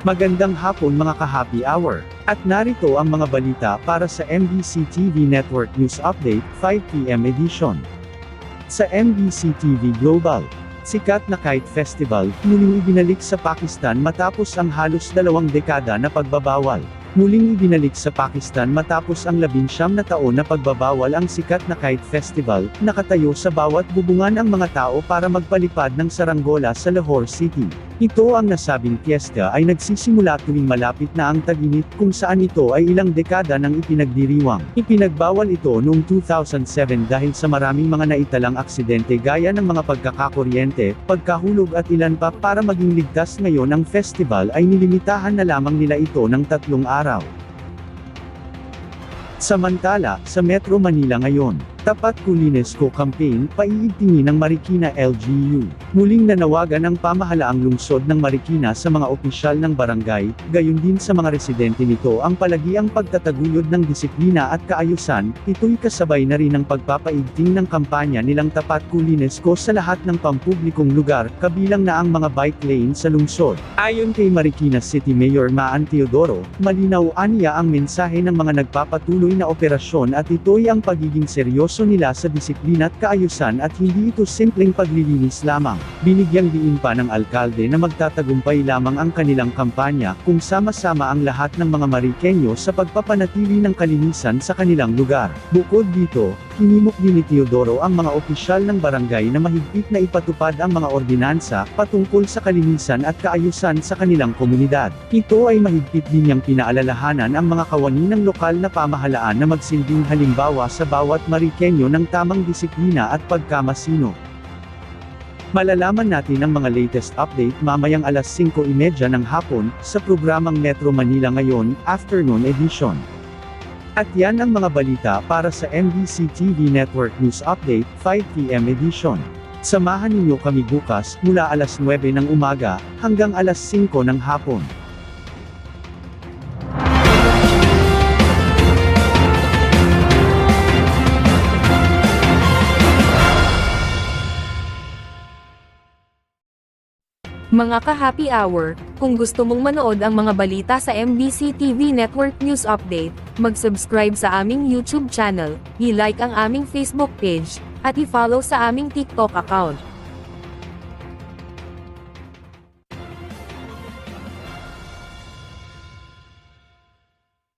Magandang hapon mga ka-happy hour. At narito ang mga balita para sa MBC TV Network News Update, 5 PM edition. Sa MBC TV Global, sikat na Kite Festival, muling ibinalik sa Pakistan matapos ang halos 2 dekada na pagbabawal. Muling ibinalik sa Pakistan matapos ang 19 na taon na pagbabawal ang sikat na Kite Festival, nakatayo sa bawat bubungan ang mga tao para magpalipad ng saranggola sa Lahore City. Ito ang nasabing piyesta ay nagsisimula tuwing malapit na ang tag-init kung saan ito ay ilang dekada nang ipinagdiriwang. Ipinagbawal ito noong 2007 dahil sa maraming mga naitalang aksidente gaya ng mga pagkakakuryente, pagkahulog at ilan pa. Para maging ligtas ngayon ang festival ay nilimitahan na lamang nila ito ng 3 araw. Samantala, sa Metro Manila ngayon, Tapat Kulinesco Campaign, paiigtingin ng Marikina LGU. Muling nanawagan ang pamahalaang lungsod ng Marikina sa mga opisyal ng barangay, gayon din sa mga residente nito ang palagiang pagtataguyod ng disiplina at kaayusan. Ito'y kasabay na rin ng pagpapaigting ng kampanya nilang Tapat Kulinesco sa lahat ng pampublikong lugar, kabilang na ang mga bike lane sa lungsod. Ayon kay Marikina City Mayor Maan Teodoro, malinaw aniya ang mensahe ng mga nagpapatuloy na operasyon at ito'y ang pagiging seryoso nila sa disiplina at kaayusan at hindi ito simpleng paglilinis lamang. Binigyang diin pa ng alkalde na magtatagumpay lamang ang kanilang kampanya kung sama-sama ang lahat ng mga Marikenyo sa pagpapanatili ng kalinisan sa kanilang lugar. Bukod dito, hinimok din ni Teodoro ang mga opisyal ng barangay na mahigpit na ipatupad ang mga ordinansa patungkol sa kalinisan at kaayusan sa kanilang komunidad. Ito ay mahigpit din niyang pinaalalahanan ang mga kawani ng lokal na pamahalaan na magsilbing halimbawa sa bawat Marikenyo ng tamang disiplina at pagkamasino. Malalaman natin ang mga latest update mamayang alas 5:30 ng hapon, sa programang Metro Manila Ngayon, Afternoon Edition. At yan ang mga balita para sa MBC TV Network News Update, 5 PM edition. Samahan ninyo kami bukas, mula alas 9 ng umaga, hanggang alas 5 ng hapon. Mga ka-happy hour, kung gusto mong manood ang mga balita sa MBC TV Network News Update, mag-subscribe sa aming YouTube channel, i-like ang aming Facebook page, at i-follow sa aming TikTok account.